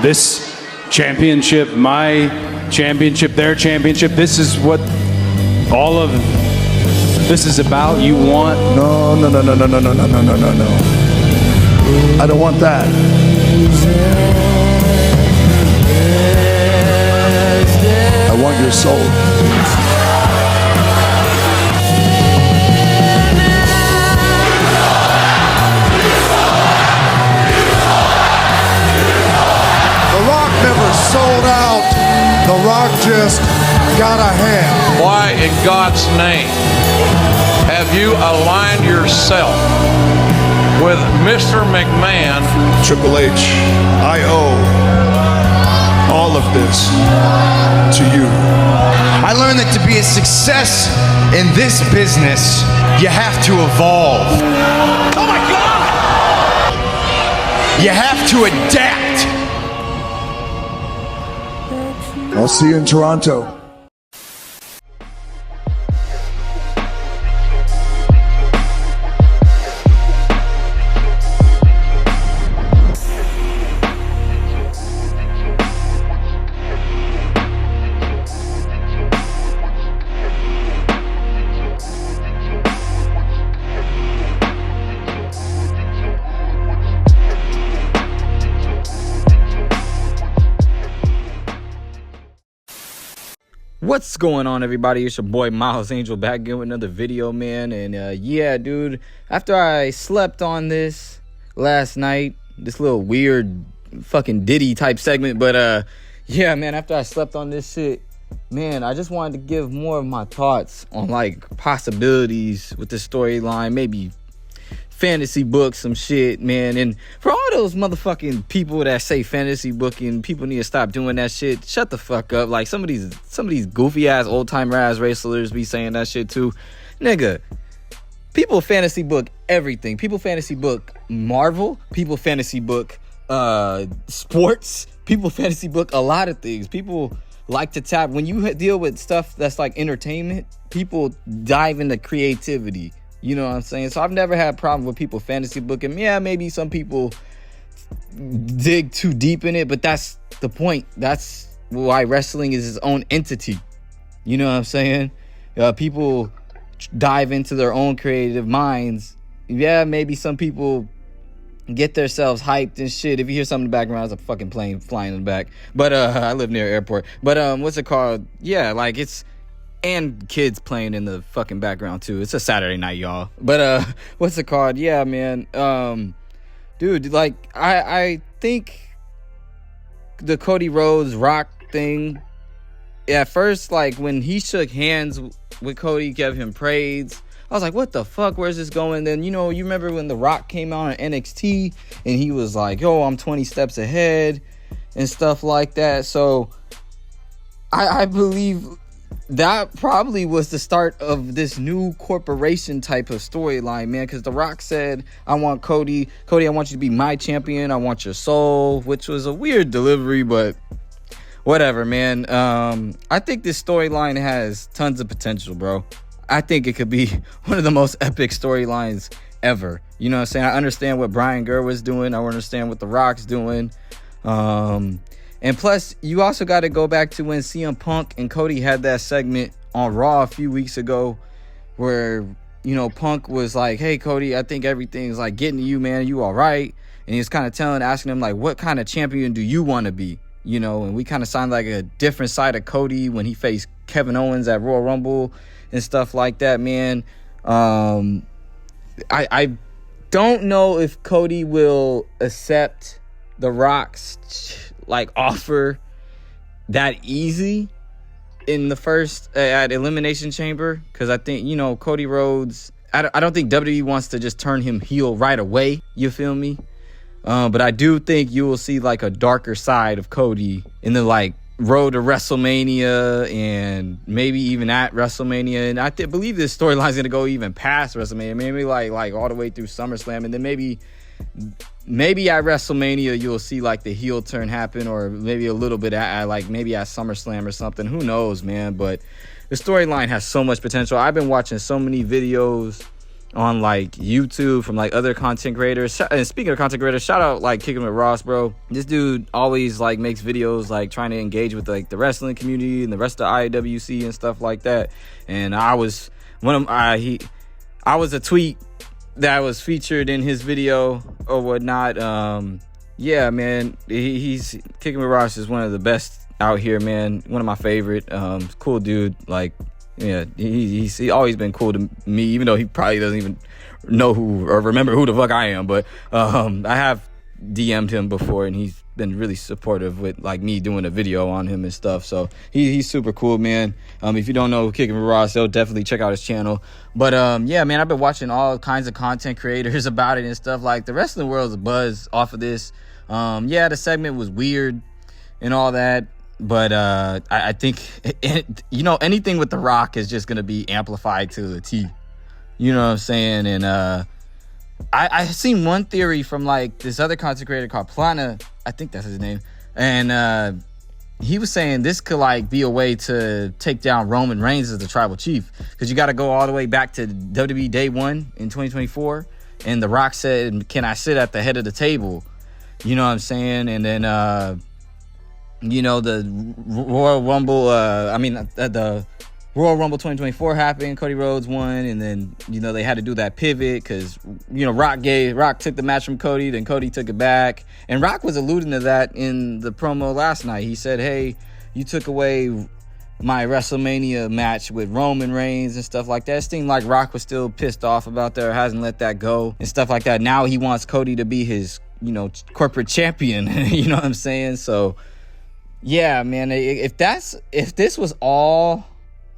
This championship, my championship, their championship, this is what all of this is about. You want? No. I don't want that. I want your soul. The Rock never sold out. The Rock just got a hand. Why in God's name have you aligned yourself with Mr. McMahon? Triple H, I owe all of this to you. I learned that to be a success in this business, you have to evolve. Oh my God! You have to adapt. I'll see you in Toronto. What's going on, everybody? It's your boy Miles Angel back again with another video, man. And yeah, dude, after I slept on this last night, this little weird fucking Diddy type segment, but yeah, man, after I slept on this shit, man, I just wanted to give more of my thoughts on like possibilities with the storyline, maybe fantasy book some shit, man. And for all those motherfucking people that say fantasy booking, people need to stop doing that shit. Shut the fuck up. Like some of these goofy ass old timer ass wrestlers be saying that shit too. Nigga, people fantasy book everything. People fantasy book Marvel. People fantasy book sports. People fantasy book a lot of things. People like to tap when you deal with stuff that's like entertainment. People dive into creativity. You know what I'm saying? So I've never had a problem with people fantasy booking. Yeah, maybe some people dig too deep in it, but that's the point. That's why wrestling is its own entity. You know what I'm saying? People dive into their own creative minds. Yeah, maybe some people get themselves hyped and shit. If you hear something in the background, it's a fucking plane flying in the back. But I live near an airport. But what's it called? Yeah, like it's... and kids playing in the fucking background too. It's a Saturday night, y'all. But what's it called? Yeah, man. Dude, like I think the Cody Rhodes Rock thing, at first, like when he shook hands with Cody, gave him praise, I was like, what the fuck? Where's this going? Then, you know, you remember when The Rock came out on NXT and he was like, yo, I'm 20 steps ahead and stuff like that. So I believe that probably was the start of this new corporation type of storyline, man, because The Rock said, I want Cody, I want you to be my champion, I want your soul, which was a weird delivery, but whatever, man. I think this storyline has tons of potential, bro. I think it could be one of the most epic storylines ever. You know what I'm saying? I understand what Brian Gerwitz doing, I understand what The Rock's doing, and plus, you also got to go back to when CM Punk and Cody had that segment on Raw a few weeks ago where, you know, Punk was like, hey, Cody, I think everything's like getting to you, man. You all right? And he was kind of asking him, like, what kind of champion do you want to be? You know, and we kind of sound like a different side of Cody when he faced Kevin Owens at Royal Rumble and stuff like that, man. I don't know if Cody will accept The Rock's like offer that easy in the first at Elimination Chamber, because I think, you know, Cody Rhodes, I don't think WWE wants to just turn him heel right away, you feel me? But I do think you will see like a darker side of Cody in the like road to WrestleMania and maybe even at WrestleMania, and I believe this storyline is gonna go even past WrestleMania, maybe like all the way through SummerSlam, and then maybe at WrestleMania you'll see like the heel turn happen, or maybe a little bit at like maybe at SummerSlam or something. Who knows, man? But the storyline has so much potential. I've been watching so many videos on like YouTube from like other content creators. And speaking of content creators, shout out like Kicking with Ross, bro. This dude always like makes videos like trying to engage with like the wrestling community and the rest of IWC and stuff like that. And I was a tweet that was featured in his video or whatnot. Yeah, man, he's Kicking with Ross is one of the best out here, man. One of my favorite. Cool dude. Like, yeah, he's always been cool to me, even though he probably doesn't even know who or remember who the fuck I am. But I have DM'd him before, and he's been really supportive with like me doing a video on him and stuff. So he's super cool, man. If you don't know Kicking with Ross, so definitely check out his channel. But yeah, man, I've been watching all kinds of content creators about it and stuff. Like the wrestling world's a buzz off of this. Yeah, the segment was weird and all that. But I think, you know, anything with The Rock is just going to be amplified to the T. You know what I'm saying? And I seen one theory from, like, this other content creator called Plana. I think that's his name. And he was saying this could, like, be a way to take down Roman Reigns as the tribal chief. Because you got to go all the way back to WWE Day 1 in 2024. And The Rock said, can I sit at the head of the table? You know what I'm saying? And then... you know, the Royal Rumble, the Royal Rumble 2024 happened. Cody Rhodes won, and then, you know, they had to do that pivot because, you know, Rock took the match from Cody, then Cody took it back. And Rock was alluding to that in the promo last night. He said, hey, you took away my WrestleMania match with Roman Reigns and stuff like that. It seemed like Rock was still pissed off about that, or hasn't let that go and stuff like that. Now he wants Cody to be his, you know, corporate champion. You know what I'm saying? So... yeah, man, if this was all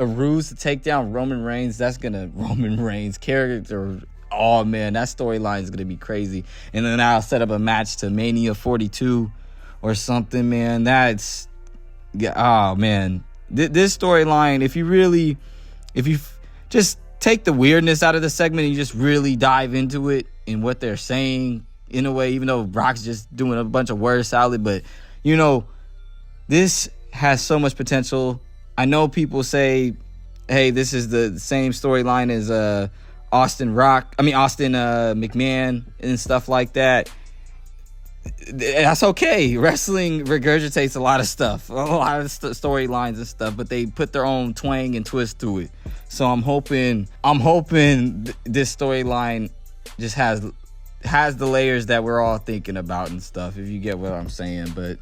a ruse to take down Roman Reigns, Roman Reigns' character, oh, man, that storyline is going to be crazy. And then I'll set up a match to Mania 42 or something, man. Oh, man. This storyline, if you just take the weirdness out of the segment and you just really dive into it and what they're saying in a way, even though Brock's just doing a bunch of word salad, but, you know, this has so much potential. I know people say, hey, this is the same storyline as Austin McMahon and stuff like that. That's okay. Wrestling regurgitates a lot of stuff, a lot of storylines and stuff, but they put their own twang and twist to it. So I'm hoping this storyline just has the layers that we're all thinking about and stuff, if you get what I'm saying. But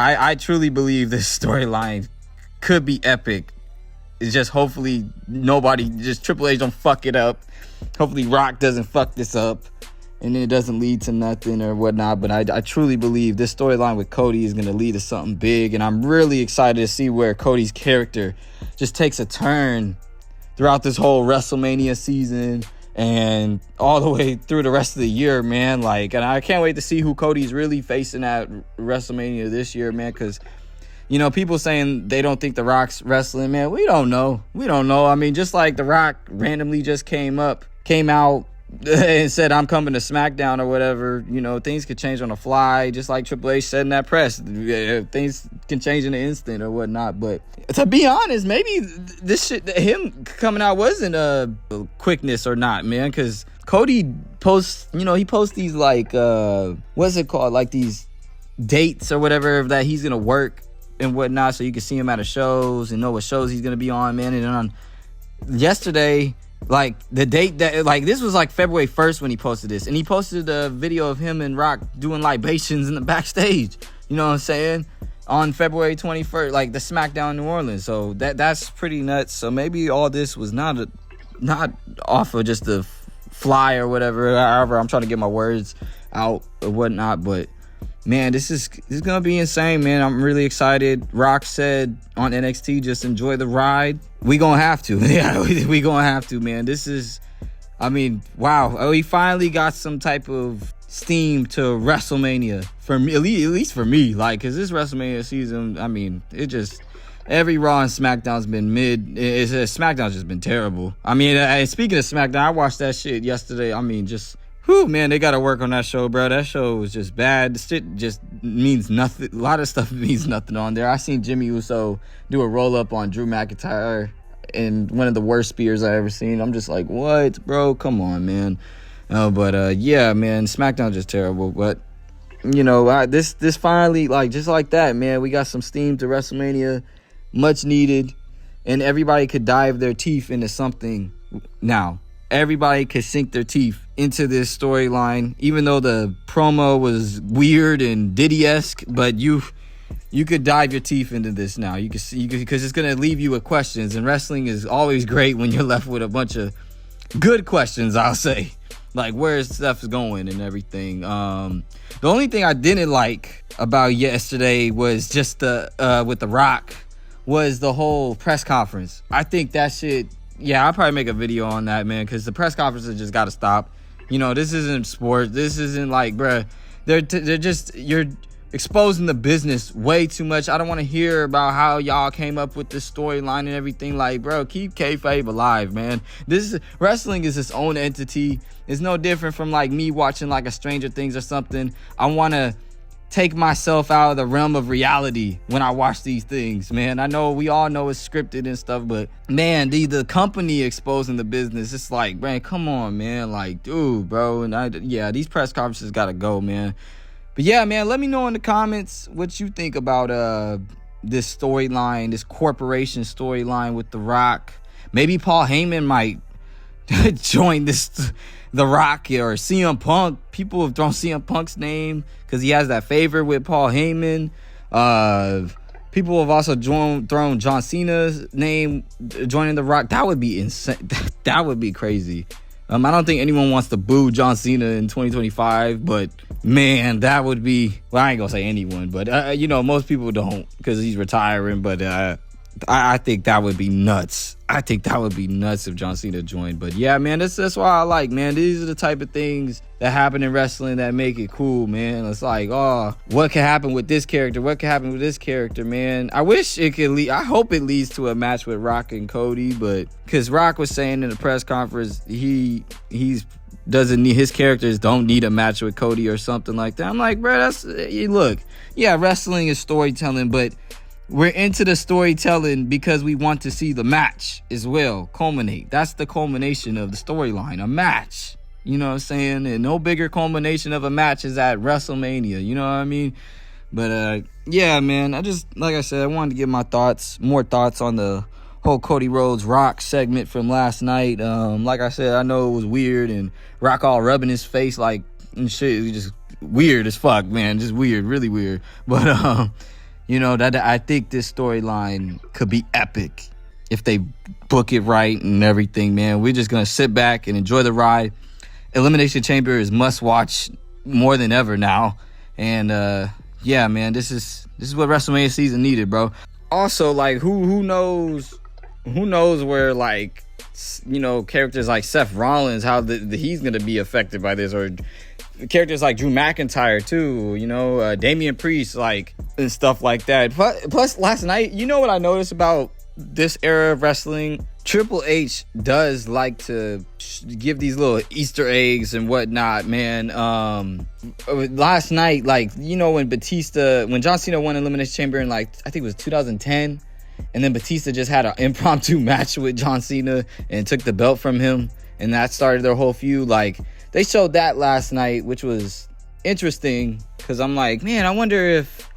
I truly believe this storyline could be epic. It's just hopefully Triple H don't fuck it up. Hopefully Rock doesn't fuck this up and it doesn't lead to nothing or whatnot. But I truly believe this storyline with Cody is going to lead to something big. And I'm really excited to see where Cody's character just takes a turn throughout this whole WrestleMania season and all the way through the rest of the year, man. Like, and I can't wait to see who Cody's really facing at WrestleMania this year, man. Because, you know, people saying they don't think The Rock's wrestling, man. We don't know. I mean, just like The Rock randomly just came out and said, I'm coming to SmackDown or whatever. You know, things could change on the fly, just like Triple H said in that press. Things can change in an instant or whatnot. But to be honest, maybe this shit, him coming out wasn't a quickness or not, man. Because Cody posts, you know, he posts these like, what's it called? Like these dates or whatever that he's going to work and whatnot. So you can see him at the shows and know what shows he's going to be on, man. And then on yesterday, like the date that, like, this was like February 1st when he posted this, and he posted a video of him and Rock doing libations in the backstage, you know what I'm saying, on February 21st, like the SmackDown New Orleans. So that's pretty nuts. So maybe all this was not off of just the fly or whatever. However, I'm trying to get my words out or whatnot, but man, this is gonna be insane, man. I'm really excited. Rock said on NXT, just enjoy the ride. We gonna have to. Yeah, we gonna have to, man. This is, I mean, wow. Oh, he finally got some type of steam to WrestleMania for me, at least for me. Like, cause this WrestleMania season, I mean, it just, every Raw and SmackDown's been mid. SmackDown's just been terrible. I mean, speaking of SmackDown, I watched that shit yesterday. I mean, just, whew, man, they got to work on that show, bro. That show was just bad. The shit just means nothing. A lot of stuff means nothing on there. I seen Jimmy Uso do a roll-up on Drew McIntyre and one of the worst spears I ever seen. I'm just like, what, bro? Come on, man. Yeah, man, SmackDown just terrible. But you know, this finally, like, just like that, man, we got some steam to WrestleMania, much needed, and everybody could dive their teeth into something now. Everybody could sink their teeth into this storyline, even though the promo was weird and Diddy-esque, but you could dive your teeth into this now. You can see, because it's gonna leave you with questions, and wrestling is always great when you're left with a bunch of good questions, I'll say, like where stuff is going and everything. The only thing I didn't like about yesterday was just the with The Rock was the whole press conference. I think that shit. Yeah, I'll probably make a video on that, man, because the press conferences just got to stop. You know, this isn't sports. This isn't like, bruh, they're just, you're exposing the business way too much. I don't want to hear about how y'all came up with this storyline and everything. Like, bro, keep kayfabe alive, man. Wrestling is its own entity. It's no different from like me watching like a Stranger Things or something. I want to take myself out of the realm of reality when I watch these things, man. I know we all know it's scripted and stuff, but man, the company exposing the business, it's like, man, come on, man. Like, dude, bro. And these press conferences gotta go, man. But yeah, man, let me know in the comments what you think about this storyline, this corporation storyline with The Rock. Maybe Paul Heyman might join The Rock or CM Punk. People have thrown CM Punk's name because he has that favor with Paul Heyman. People have also thrown John Cena's name joining The Rock. That would be insane. That would be crazy. I don't think anyone wants to boo John Cena in 2025, but man, that would be, well, I ain't gonna say anyone, but you know, most people don't because he's retiring, but I think that would be nuts. I think that would be nuts if John Cena joined. But yeah, man, that's why I like, man. These are the type of things that happen in wrestling that make it cool, man. It's like, oh, what could happen with this character? What could happen with this character, man? I wish it could I hope it leads to a match with Rock and Cody, but because Rock was saying in the press conference he's doesn't need, his characters don't need a match with Cody or something like that. I'm like, bro, look, yeah, wrestling is storytelling, but we're into the storytelling because we want to see the match as well culminate. That's the culmination of the storyline, a match. You know what I'm saying? And no bigger culmination of a match is at WrestleMania. You know what I mean? But yeah, man, like I said, I wanted to give my more thoughts on the whole Cody Rhodes Rock segment from last night. Like I said, I know it was weird and Rock all rubbing his face like and shit. It was just weird as fuck, man. Just weird, really weird. But you know, that I think this storyline could be epic if they book it right and everything, man. We're just going to sit back and enjoy the ride. Elimination Chamber is must watch more than ever now. And yeah, man, this is what WrestleMania season needed, bro. Also, like, who knows where, like, you know, characters like Seth Rollins, how he's going to be affected by this, or characters like Drew McIntyre too, you know, Damian Priest, like, and stuff like that. Plus, last night, you know what I noticed about this era of wrestling? Triple H does like to give these little Easter eggs and whatnot, man. Last night, like, you know, when John Cena won Elimination Chamber in, like, I think it was 2010, and then Batista just had an impromptu match with John Cena and took the belt from him, and that started their whole feud. Like, they showed that last night, which was interesting, because I'm like, man, I wonder if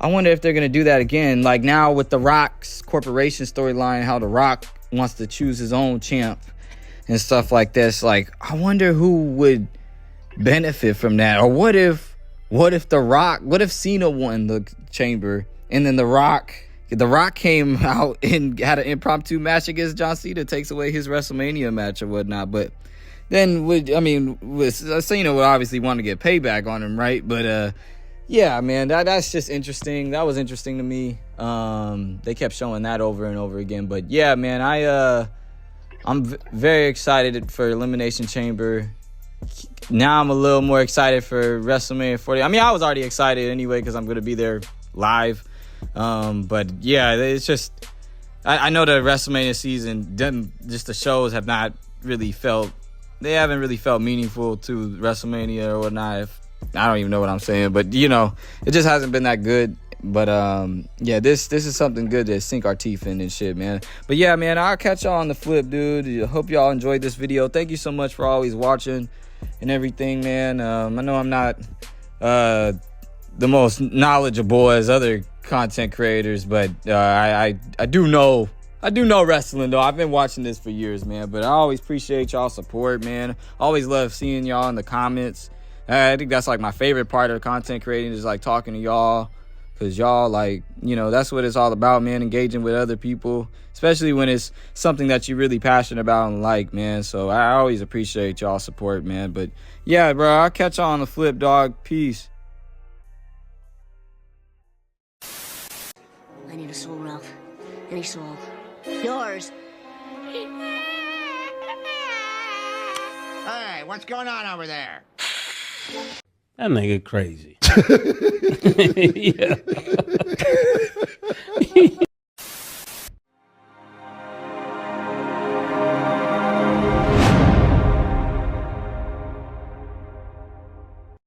they're gonna do that again. Like, now with the Rock's corporation storyline, how the Rock wants to choose his own champ and stuff like this. Like, I wonder who would benefit from that. Or what if Cena won the Chamber and then the Rock came out and had an impromptu match against John Cena, takes away his WrestleMania match or whatnot. But then Cena would obviously want to get payback on him, right? But yeah, man, that's just interesting. That was interesting to me. They kept showing that over and over again. But yeah, man, I'm very excited for Elimination Chamber. Now I'm a little more excited for WrestleMania 40. I mean, I was already excited anyway because I'm going to be there live. But yeah, it's just, I know the WrestleMania season, the shows have not really felt, they haven't really felt meaningful to WrestleMania or whatnot. I don't even know what I'm saying, but you know, it just hasn't been that good. But yeah, this is something good to sink our teeth in and shit, man. But yeah, man, I'll catch y'all on the flip, dude. Hope y'all enjoyed this video. Thank you so much for always watching and everything, man. I know I'm not the most knowledgeable as other content creators, but I do know wrestling, though. I've been watching this for years, man. But I always appreciate y'all support, man. Always love seeing y'all in the comments. I think that's like my favorite part of content creating, is like talking to y'all. Because y'all, like, you know, that's what it's all about, man. Engaging with other people, especially when it's something that you're really passionate about and like, man. So I always appreciate y'all support, man. But yeah, bro, I'll catch y'all on the flip, dog. Peace. I need a soul, Ralph. Any soul. Yours. Hey, what's going on over there? That nigga crazy. Yeah.